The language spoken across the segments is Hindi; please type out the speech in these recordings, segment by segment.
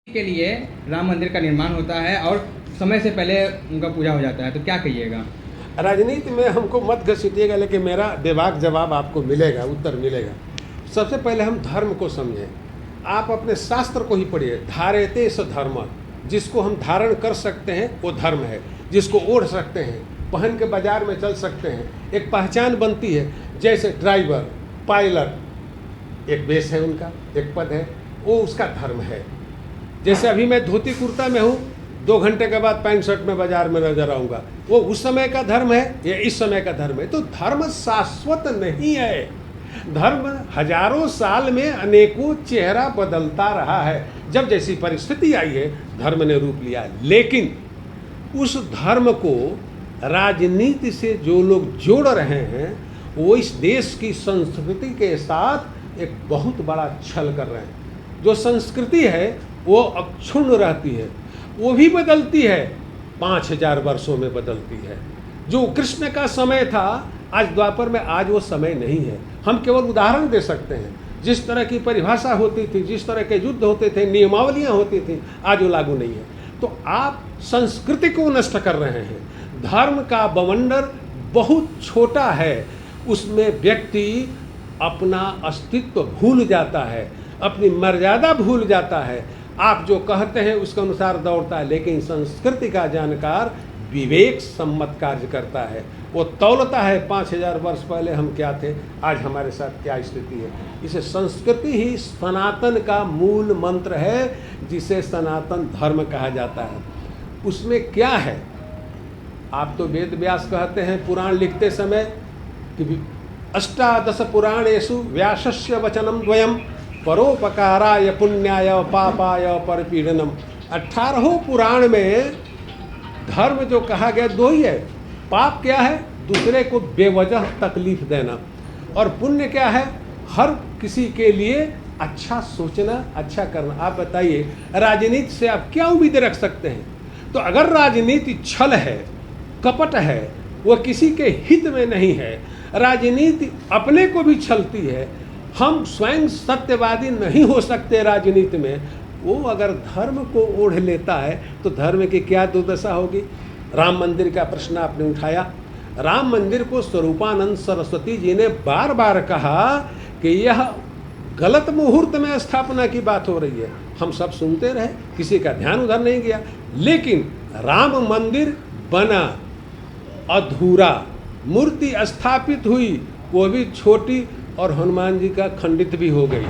के लिए राम मंदिर का निर्माण होता है और समय से पहले उनका पूजा हो जाता है, तो क्या कहिएगा? राजनीति में हमको मत घसीटिएगा, लेकिन मेरा बेबाक जवाब आपको मिलेगा, उत्तर मिलेगा। सबसे पहले हम धर्म को समझें। आप अपने शास्त्र को ही पढ़िए। धारेते स धर्म, जिसको हम धारण कर सकते हैं वो धर्म है। जिसको ओढ़ सकते हैं, पहन के बाजार में चल सकते हैं, एक पहचान बनती है। जैसे ड्राइवर, पायलट, एक बेस है उनका, एक पद है, वो उसका धर्म है। जैसे अभी मैं धोती कुर्ता में हूँ, 2 घंटे के बाद पैंट शर्ट में बाजार में नजर आऊँगा, वो उस समय का धर्म है या इस समय का धर्म है। तो धर्म शाश्वत नहीं है। धर्म हजारों साल में अनेकों चेहरा बदलता रहा है। जब जैसी परिस्थिति आई है धर्म ने रूप लिया है। लेकिन उस धर्म को राजनीति से जो लोग जोड़ रहे हैं वो इस देश की संस्कृति के साथ एक बहुत बड़ा छल कर रहे हैं। जो संस्कृति है वो अक्षुण्ण रहती है, वो भी बदलती है, 5000 वर्षों में बदलती है। जो कृष्ण का समय था आज द्वापर में, आज वो समय नहीं है। हम केवल उदाहरण दे सकते हैं। जिस तरह की परिभाषा होती थी, जिस तरह के युद्ध होते थे, नियमावलियां होती थी, आज वो लागू नहीं है। तो आप संस्कृति को नष्ट कर रहे हैं। धर्म का बवंडर बहुत छोटा है, उसमें व्यक्ति अपना अस्तित्व भूल जाता है, अपनी मर्यादा भूल जाता है। आप जो कहते हैं उसके अनुसार दौड़ता है। लेकिन संस्कृति का जानकार विवेक सम्मत कार्य करता है। वो तौलता है 5000 वर्ष पहले हम क्या थे, आज हमारे साथ क्या स्थिति है। इसे संस्कृति ही सनातन का मूल मंत्र है, जिसे सनातन धर्म कहा जाता है। उसमें क्या है? आप तो वेद व्यास कहते हैं पुराण लिखते समय कि 18 पुराणेषु व्यासस्य वचनम द्वयम परोपकाराय पुण्याय पापाय परपीडनम। 18 पुराण में धर्म जो कहा गया 2 ही है। पाप क्या है? दूसरे को बेवजह तकलीफ देना। और पुण्य क्या है? हर किसी के लिए अच्छा सोचना, अच्छा करना। आप बताइए, राजनीति से आप क्या उम्मीद रख सकते हैं? तो अगर राजनीति छल है, कपट है, वो किसी के हित में नहीं है, राजनीति अपने को भी छलती है, हम स्वयं सत्यवादी नहीं हो सकते राजनीति में। वो अगर धर्म को ओढ़ लेता है तो धर्म की क्या दुर्दशा होगी। राम मंदिर का प्रश्न आपने उठाया। राम मंदिर को स्वरूपानंद सरस्वती जी ने बार बार कहा कि यह गलत मुहूर्त में स्थापना की बात हो रही है। हम सब सुनते रहे, किसी का ध्यान उधर नहीं गया। लेकिन राम मंदिर बना, अधूरा, मूर्ति स्थापित हुई, वो भी छोटी, और हनुमान जी का खंडित भी हो गई।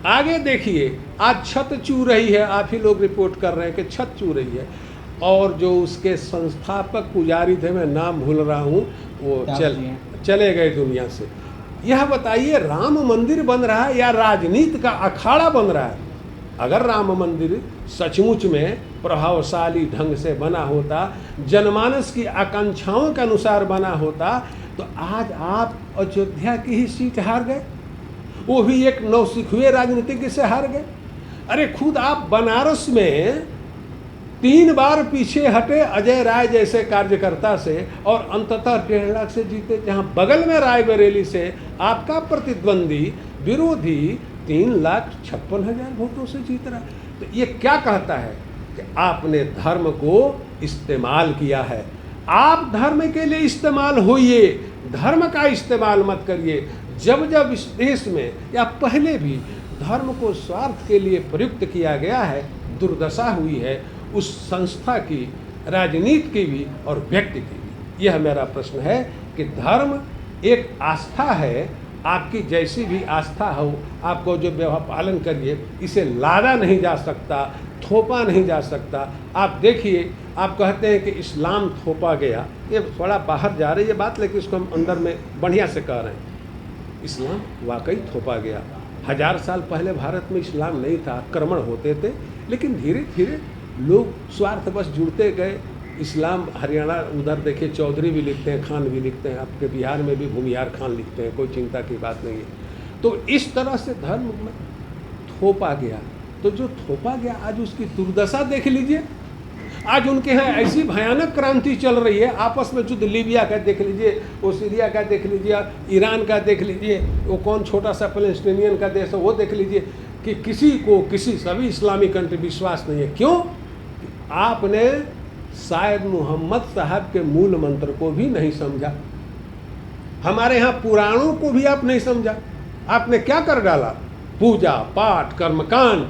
आगे देखिए, आज छत चू रही है। आप ही लोग रिपोर्ट कर रहे हैं कि छत चू रही है। और जो उसके संस्थापक पुजारी थे, मैं नाम भूल रहा हूँ, वो चले गए दुनिया से। यह बताइए, राम मंदिर बन रहा है या राजनीति का अखाड़ा बन रहा है? अगर राम मंदिर सचमुच में प्रभावशाली ढंग से बना होता, जनमानस की आकांक्षाओं के अनुसार बना होता, तो आज आप अयोध्या की ही सीट हार गए, वो भी एक नौसिखुए राजनीतिज्ञ से हार गए। अरे खुद आप बनारस में 3 बार पीछे हटे अजय राय जैसे कार्यकर्ता से, और अंततः 1.5 लाख से जीते। जहां बगल में रायबरेली से आपका प्रतिद्वंदी विरोधी 3,56,000 वोटों से जीत रहा है। तो ये क्या कहता है कि आपने धर्म को इस्तेमाल किया है। आप धर्म के लिए इस्तेमाल होइए, धर्म का इस्तेमाल मत करिए। जब जब इस देश में या पहले भी धर्म को स्वार्थ के लिए प्रयुक्त किया गया है, दुर्दशा हुई है उस संस्था की, राजनीति की भी और व्यक्ति की भी। यह मेरा प्रश्न है कि धर्म एक आस्था है। आपकी जैसी भी आस्था हो, आपको जो व्यवहार पालन करिए, इसे लादा नहीं जा सकता, थोपा नहीं जा सकता। आप देखिए, आप कहते हैं कि इस्लाम थोपा गया, ये थोड़ा बाहर जा रही है बात, लेकिन इसको हम अंदर में बढ़िया से कह रहे हैं। इस्लाम वाकई थोपा गया। 1000 साल पहले भारत में इस्लाम नहीं था, आक्रमण होते थे, लेकिन धीरे धीरे लोग स्वार्थवश जुड़ते गए। इस्लाम हरियाणा उधर देखिए, चौधरी भी लिखते हैं, खान भी लिखते हैं, आपके बिहार में भी भूमिहार खान लिखते हैं, कोई चिंता की बात नहीं है। तो इस तरह से धर्म में थोपा गया। तो जो थोपा गया, आज उसकी दुर्दशा देख लीजिए। आज उनके यहाँ ऐसी भयानक क्रांति चल रही है, आपस में युद्ध। लीबिया का देख लीजिए, वो सीरिया का देख लीजिए, ईरान का देख लीजिए, वो कौन छोटा सा पैलेस्टीनियन का देश है वो देख लीजिए। कि किसी को किसी सभी इस्लामी कंट्री विश्वास नहीं है। क्यों? आपने शायद मोहम्मद साहब के मूल मंत्र को भी नहीं समझा, हमारे यहाँ पुराणों को भी आप नहीं समझा। आपने क्या कर डाला? पूजा पाठ कर्मकांड,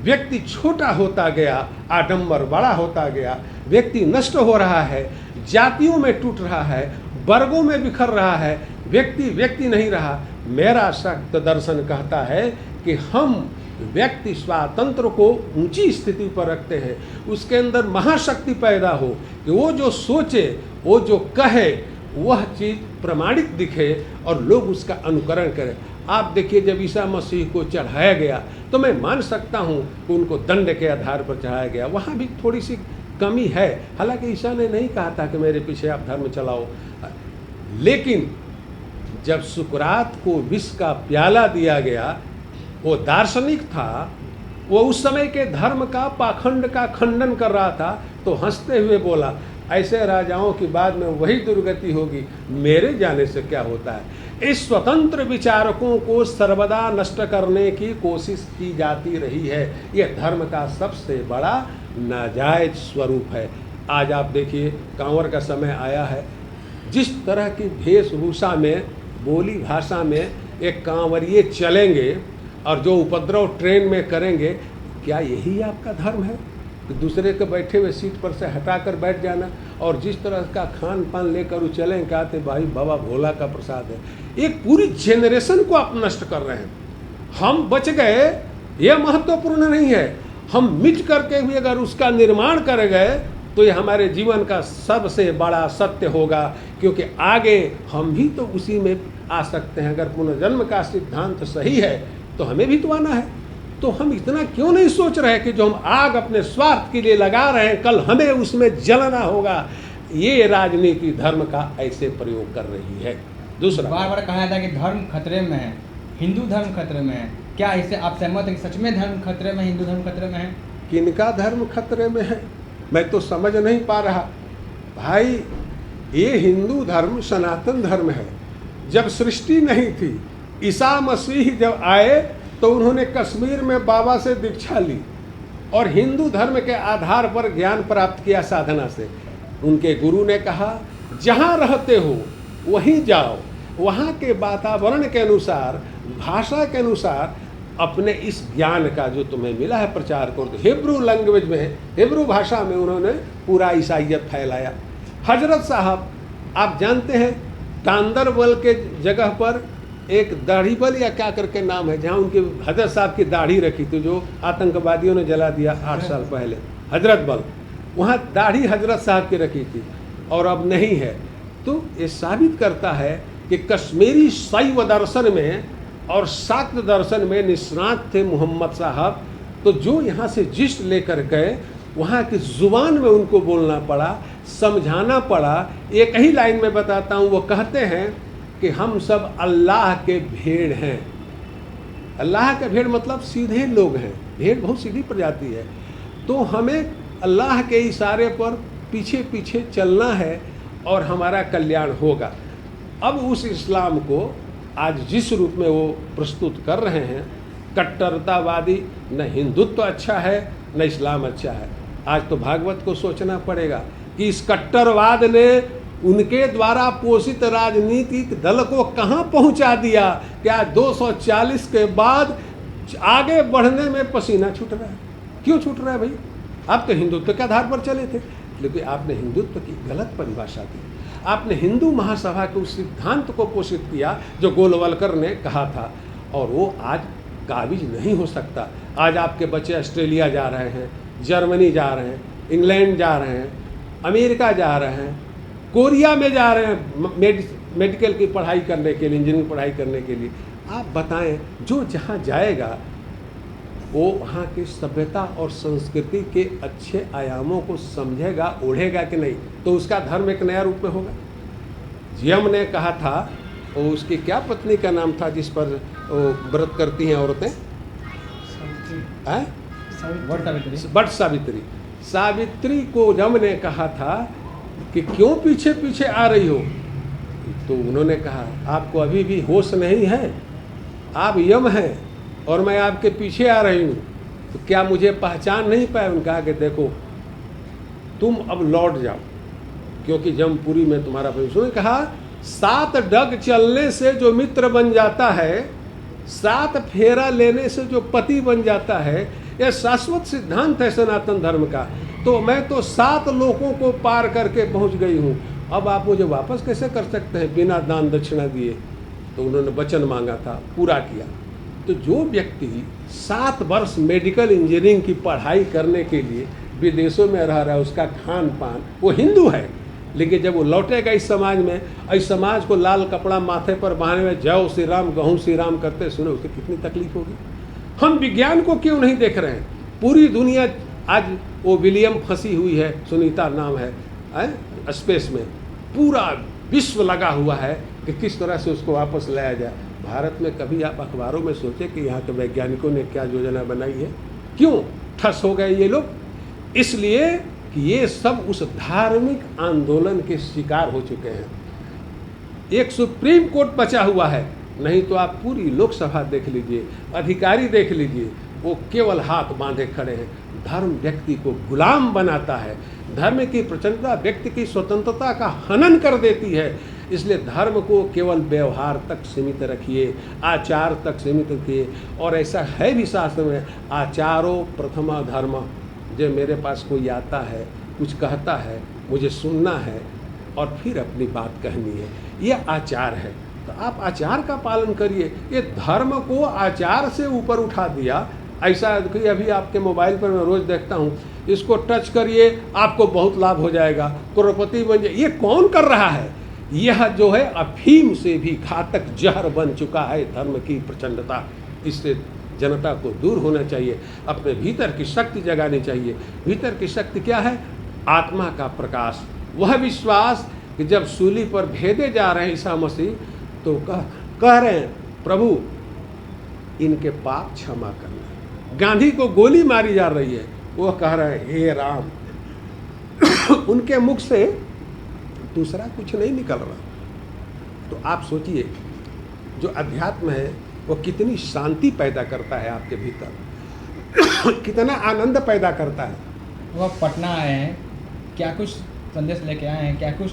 व्यक्ति छोटा होता गया, आडंबर बड़ा होता गया, व्यक्ति नष्ट हो रहा है, जातियों में टूट रहा है, वर्गों में बिखर रहा है, व्यक्ति व्यक्ति नहीं रहा। मेरा शक्त दर्शन कहता है कि हम व्यक्ति स्वातंत्र को ऊंची स्थिति पर रखते हैं, उसके अंदर महाशक्ति पैदा हो कि वो जो सोचे, वो जो कहे, वह चीज़ प्रमाणित दिखे और लोग उसका अनुकरण करें। आप देखिए, जब ईसा मसीह को चढ़ाया गया तो मैं मान सकता हूँ कि उनको दंड के आधार पर चढ़ाया गया, वहाँ भी थोड़ी सी कमी है। हालांकि ईसा ने नहीं कहा था कि मेरे पीछे आप धर्म चलाओ, लेकिन जब सुकरात को विष का प्याला दिया गया, वो दार्शनिक था, वो उस समय के धर्म का पाखंड का खंडन कर रहा था, तो हंसते हुए बोला, ऐसे राजाओं की बाद में वही दुर्गति होगी, मेरे जाने से क्या होता है। इस स्वतंत्र विचारकों को सर्वदा नष्ट करने की कोशिश की जाती रही है। यह धर्म का सबसे बड़ा नाजायज स्वरूप है। आज आप देखिए, कांवर का समय आया है, जिस तरह की वेशभूषा में, बोली भाषा में एक कांवरिए चलेंगे और जो उपद्रव ट्रेन में करेंगे, क्या यही आपका धर्म है? कि दूसरे के बैठे हुए सीट पर से हटाकर बैठ जाना, और जिस तरह का खान पान लेकर वो चलें, कहते भाई बाबा भोला का प्रसाद है। एक पूरी जेनरेशन को आप नष्ट कर रहे हैं। हम बच गए, यह महत्वपूर्ण नहीं है, हम मिट करके भी अगर उसका निर्माण कर गए तो ये हमारे जीवन का सबसे बड़ा सत्य होगा, क्योंकि आगे हम भी तो उसी में आ सकते हैं। अगर पुनर्जन्म का सिद्धांत सही है तो हमें भी तो आना है। तो हम इतना क्यों नहीं सोच रहे कि जो हम आग अपने स्वार्थ के लिए लगा रहे हैं, कल हमें उसमें जलना होगा। ये राजनीति धर्म का ऐसे प्रयोग कर रही है। दूसरा, बार बार कहा जाता है कि धर्म खतरे में है, हिंदू धर्म खतरे में है, क्या इससे आप सहमत हैं कि सच में धर्म खतरे में, हिंदू धर्म खतरे में है? किनका धर्म खतरे में है मैं तो समझ नहीं पा रहा। भाई, ये हिंदू धर्म सनातन धर्म है। जब सृष्टि नहीं थी, ईसा मसीह जब आए तो उन्होंने कश्मीर में बाबा से दीक्षा ली और हिंदू धर्म के आधार पर ज्ञान प्राप्त किया साधना से। उनके गुरु ने कहा, जहाँ रहते हो वहीं जाओ, वहाँ के वातावरण के अनुसार, भाषा के अनुसार अपने इस ज्ञान का जो तुम्हें मिला है प्रचार करो। तो हिब्रू लैंग्वेज में, हिब्रू भाषा में उन्होंने पूरा ईसाइयत फैलाया। हजरत साहब, आप जानते हैं, तांदरबल के जगह पर एक दाढ़ी बल या क्या करके नाम है, जहाँ उनके हजरत साहब की दाढ़ी रखी थी, जो आतंकवादियों ने जला दिया 8 साल पहले, हजरत बल, वहाँ दाढ़ी हजरत साहब की रखी थी और अब नहीं है। तो ये साबित करता है कि कश्मीरी शैव दर्शन में और शाक्त दर्शन में निष्णात थे मोहम्मद साहब। तो जो यहाँ से जिस्ट लेकर गए, वहाँ की ज़ुबान में उनको बोलना पड़ा, समझाना पड़ा। एक ही लाइन में बताता हूँ, वो कहते हैं कि हम सब अल्लाह के भेड़ हैं। अल्लाह के भेड़ मतलब सीधे लोग हैं, भेड़ बहुत सीधी प्रजाति है। तो हमें अल्लाह के इशारे पर पीछे पीछे चलना है और हमारा कल्याण होगा। अब उस इस्लाम को आज जिस रूप में वो प्रस्तुत कर रहे हैं, कट्टरतावादी, न हिंदुत्व अच्छा है न इस्लाम अच्छा है। आज तो भागवत को सोचना पड़ेगा कि इस कट्टरवाद ने उनके द्वारा पोषित राजनीतिक दल को कहाँ पहुँचा दिया। क्या 240 के बाद आगे बढ़ने में पसीना छूट रहा है? क्यों छूट रहा है भाई? आप तो हिंदुत्व के आधार पर चले थे, लेकिन आपने हिंदुत्व की गलत परिभाषा दी। आपने हिंदू महासभा के उस सिद्धांत को पोषित किया जो गोलवलकर ने कहा था, और वो आज काबिज नहीं हो सकता। आज आपके बच्चे ऑस्ट्रेलिया जा रहे हैं, जर्मनी जा रहे हैं, इंग्लैंड जा रहे हैं, अमेरिका जा रहे हैं, कोरिया में जा रहे हैं मेडिकल की पढ़ाई करने के लिए, इंजीनियरिंग पढ़ाई करने के लिए। आप बताएं, जो जहाँ जाएगा वो वहाँ की सभ्यता और संस्कृति के अच्छे आयामों को समझेगा, ओढ़ेगा कि नहीं, तो उसका धर्म एक नया रूप में होगा। यम ने कहा था, और उसकी क्या पत्नी का नाम था जिस पर व्रत करती हैं औरतें? बट सावित्री। सावित्री को यम ने कहा था कि क्यों पीछे पीछे आ रही हो? तो उन्होंने कहा, आपको अभी भी होश नहीं है, आप यम हैं, और मैं आपके पीछे आ रही हूँ, तो क्या मुझे पहचान नहीं पाए? उन्होंने कहा कि देखो तुम अब लौट जाओ, क्योंकि जमपुरी में तुम्हारा भविष्य। उन्होंने कहा 7 डग चलने से जो मित्र बन जाता है, 7 फेरा लेने से जो पति बन जाता है, यह शाश्वत सिद्धांत है सनातन धर्म का। तो मैं तो 7 लोगों को पार करके पहुंच गई हूँ, अब आप मुझे वापस कैसे कर सकते हैं बिना दान दक्षिणा दिए? तो उन्होंने वचन मांगा था, पूरा किया। तो जो व्यक्ति 7 वर्ष मेडिकल इंजीनियरिंग की पढ़ाई करने के लिए विदेशों में रह रहा है, उसका खान पान, वो हिंदू है, लेकिन जब वो लौटेगा इस समाज में, इस समाज को लाल कपड़ा माथे पर बांधने में जय श्री राम गहूँ श्री राम करते सुने, उसे कितनी तकलीफ होगी। हम विज्ञान को क्यों नहीं देख रहे हैं? पूरी दुनिया आज, वो विलियम फंसी हुई है, सुनीता नाम है, स्पेस में पूरा विश्व लगा हुआ है कि किस तरह से उसको वापस लाया जाए। भारत में कभी आप अखबारों में सोचे कि यहाँ के वैज्ञानिकों ने क्या योजना बनाई है? क्यों ठस हो गए ये लोग? इसलिए कि ये सब उस धार्मिक आंदोलन के शिकार हो चुके हैं। एक सुप्रीम कोर्ट बचा हुआ है, नहीं तो आप पूरी लोकसभा देख लीजिए, अधिकारी देख लीजिए, वो केवल हाथ बांधे खड़े हैं। धर्म व्यक्ति को गुलाम बनाता है, धर्म की प्रचंडता व्यक्ति की स्वतंत्रता का हनन कर देती है। इसलिए धर्म को केवल व्यवहार तक सीमित रखिए, आचार तक सीमित रखिए। और ऐसा है भी शास्त्र में, आचारो प्रथमा धर्म। जो मेरे पास कोई आता है, कुछ कहता है, मुझे सुनना है और फिर अपनी बात कहनी है, ये आचार है। तो आप आचार का पालन करिए। ये धर्म को आचार से ऊपर उठा दिया। ऐसा कि अभी आपके मोबाइल पर मैं रोज़ देखता हूँ, इसको टच करिए आपको बहुत लाभ हो जाएगा, करोड़पति बन जाए। ये कौन कर रहा है? यह जो है अफीम से भी घातक जहर बन चुका है धर्म की प्रचंडता। इससे जनता को दूर होना चाहिए, अपने भीतर की शक्ति जगानी चाहिए। भीतर की शक्ति क्या है? आत्मा का प्रकाश, वह विश्वास कि जब सूली पर भेदे जा रहे हैं ईसा मसीह, तो कह रहे हैं प्रभु इनके पाप क्षमा करना। गांधी को गोली मारी जा रही है, वो कह रहे हैं हे राम। उनके मुख से दूसरा कुछ नहीं निकल रहा। तो आप सोचिए, जो अध्यात्म है वो कितनी शांति पैदा करता है आपके भीतर, कितना आनंद पैदा करता है। वो पटना आए हैं, क्या कुछ संदेश लेके आए हैं, क्या कुछ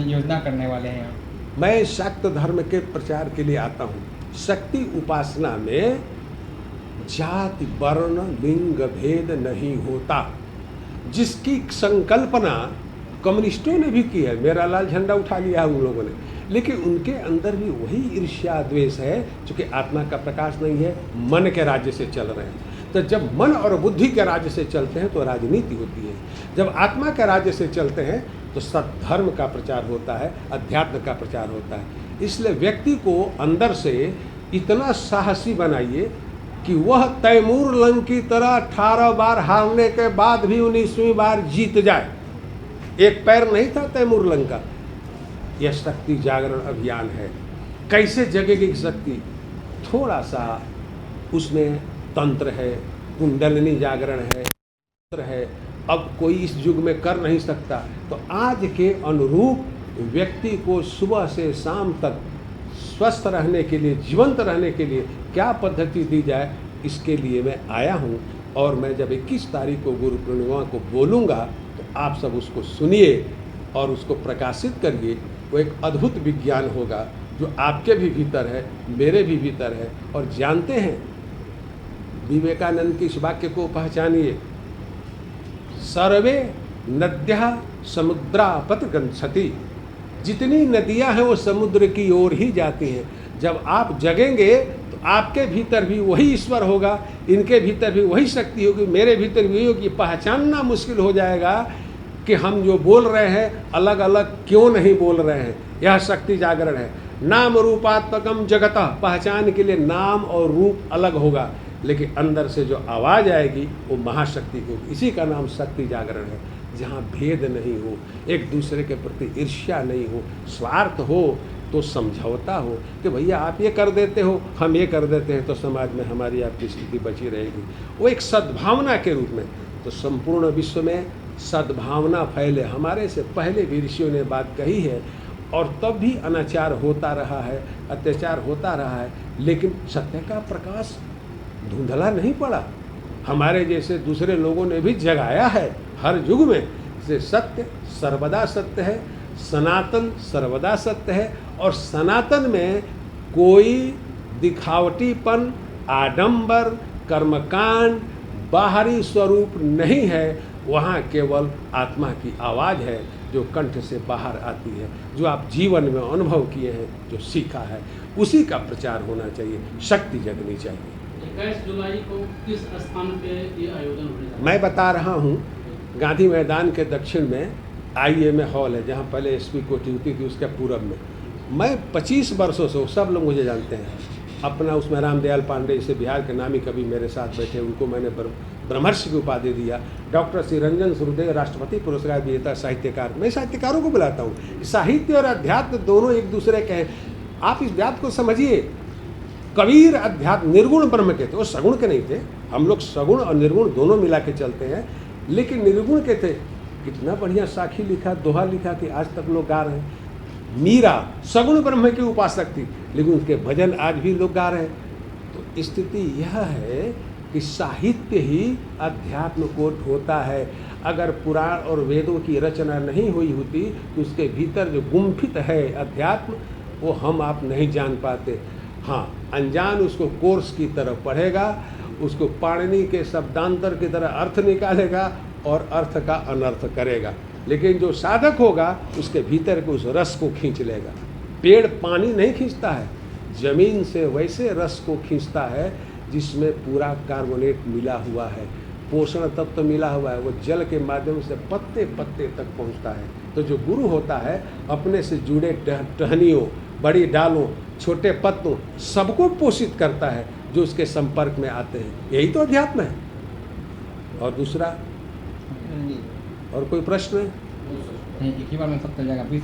योजना करने वाले हैं यहाँ? मैं शक्त धर्म के प्रचार के लिए आता हूँ। शक्ति उपासना में जाति वर्ण लिंग भेद नहीं होता, जिसकी संकल्पना कम्युनिस्टों ने भी की है। मेरा लाल झंडा उठा लिया है उन लोगों ने, लेकिन उनके अंदर भी वही ईर्ष्या द्वेष है, क्योंकि आत्मा का प्रकाश नहीं है, मन के राज्य से चल रहे हैं। तो जब मन और बुद्धि के राज्य से चलते हैं तो राजनीति होती है, जब आत्मा के राज्य से चलते हैं तो सद्धर्म का प्रचार होता है, अध्यात्म का प्रचार होता है। इसलिए व्यक्ति को अंदर से इतना साहसी बनाइए कि वह तैमूर लंग की तरह 18 बार हारने के बाद भी 19वीं बार जीत जाए। एक पैर नहीं था तैमूर लंग का। यह शक्ति जागरण अभियान है। कैसे जगेगी शक्ति? थोड़ा सा उसमें तंत्र है, कुंडलिनी जागरण है, तंत्र है। अब कोई इस युग में कर नहीं सकता, तो आज के अनुरूप व्यक्ति को सुबह से शाम तक स्वस्थ रहने के लिए, जीवंत रहने के लिए क्या पद्धति दी जाए, इसके लिए मैं आया हूँ। और मैं जब 21 तारीख को गुरु पूर्णिमा को बोलूँगा तो आप सब उसको सुनिए और उसको प्रकाशित करिए। वो एक अद्भुत विज्ञान होगा जो आपके भी भीतर है, मेरे भी भीतर है। और जानते हैं, विवेकानंद के इस वाक्य को पहचानिए, सर्वे नद्यः समुद्रापत गच्छति। जितनी नदियां हैं वो समुद्र की ओर ही जाती हैं। जब आप जगेंगे तो आपके भीतर भी वही ईश्वर होगा, इनके भीतर भी वही शक्ति होगी, मेरे भीतर भी होगी। पहचानना मुश्किल हो जाएगा कि हम जो बोल रहे हैं अलग अलग क्यों नहीं बोल रहे हैं। यह शक्ति जागरण है। नाम रूपात्मकम जगतः, पहचान के लिए नाम और रूप अलग होगा, लेकिन अंदर से जो आवाज़ आएगी वो महाशक्ति होगी। इसी का नाम शक्ति जागरण है, जहाँ भेद नहीं हो, एक दूसरे के प्रति ईर्ष्या नहीं हो, स्वार्थ हो तो समझौता हो कि भैया आप ये कर देते हो, हम ये कर देते हैं, तो समाज में हमारी आपकी स्थिति बची रहेगी। वो एक सद्भावना के रूप में। तो संपूर्ण विश्व में सद्भावना फैले, हमारे से पहले भी ऋषियों ने बात कही है। और तब भी अनाचार होता रहा है, अत्याचार होता रहा है, लेकिन सत्य का प्रकाश धुंधला नहीं पड़ा। हमारे जैसे दूसरे लोगों ने भी जगाया है हर युग में से सत्य सर्वदा सत्य है, सनातन सर्वदा सत्य है। और सनातन में कोई दिखावटीपन, आडंबर, कर्मकांड, बाहरी स्वरूप नहीं है। वहाँ केवल आत्मा की आवाज़ है जो कंठ से बाहर आती है, जो आप जीवन में अनुभव किए हैं, जो सीखा है, उसी का प्रचार होना चाहिए, शक्ति जगनी चाहिए। 21 जुलाई को किस स्थान पे ये आयोजन होने जा रहा है? मैं बता रहा हूँ, गांधी मैदान के दक्षिण में IMA हॉल है, जहाँ पहले SP कोठी होती थी, उसके पूरब में। मैं 25 वर्षों से, सब लोग मुझे जानते हैं, अपना उसमें रामदयाल पांडे जैसे बिहार के नामी कवि मेरे साथ बैठे, उनको मैंने ब्रह्मर्षि की उपाधि दिया। डॉक्टर श्री रंजन सुरदेव राष्ट्रपति पुरस्कार विजेता साहित्यकार। मैं साहित्यकारों को बुलाता हूँ। साहित्य और अध्यात्म दोनों एक दूसरे के हैं। आप इस बात को समझिए, कबीर अध्यात्म निर्गुण ब्रह्म के थे, वो सगुण के नहीं थे। हम लोग सगुण और निर्गुण दोनों मिला के चलते हैं, लेकिन निर्गुण के थे। कितना बढ़िया साखी लिखा, दोहा लिखा कि आज तक लोग गा रहे हैं। मीरा सगुण ब्रह्म की उपासक थी, लेकिन उसके भजन आज भी लोग गा रहे हैं। तो स्थिति यह है कि साहित्य ही अध्यात्म को ढोता है। अगर पुराण और वेदों की रचना नहीं हुई होती तो उसके भीतर जो गुम्फित है अध्यात्म, वो हम आप नहीं जान पाते। हाँ, अनजान उसको कोर्स की तरह पढ़ेगा, उसको पाणिनि के शब्दांतर की तरह अर्थ निकालेगा और अर्थ का अनर्थ करेगा। लेकिन जो साधक होगा उसके भीतर के उस रस को खींच लेगा। पेड़ पानी नहीं खींचता है, जमीन से वैसे रस को खींचता है जिसमें पूरा कार्बोनेट मिला हुआ है, पोषण तत्व मिला हुआ है। वो जल के माध्यम से पत्ते पत्ते तक पहुंचता है। तो जो गुरु होता है अपने से जुड़े टहनियों, बड़ी डालों, छोटे पत्तों, सबको पोषित करता है जो उसके संपर्क में आते हैं। यही तो अध्यात्म है। और दूसरा, और कोई प्रश्न है? नहीं, एक ही बार में सब चल जाएगा। 20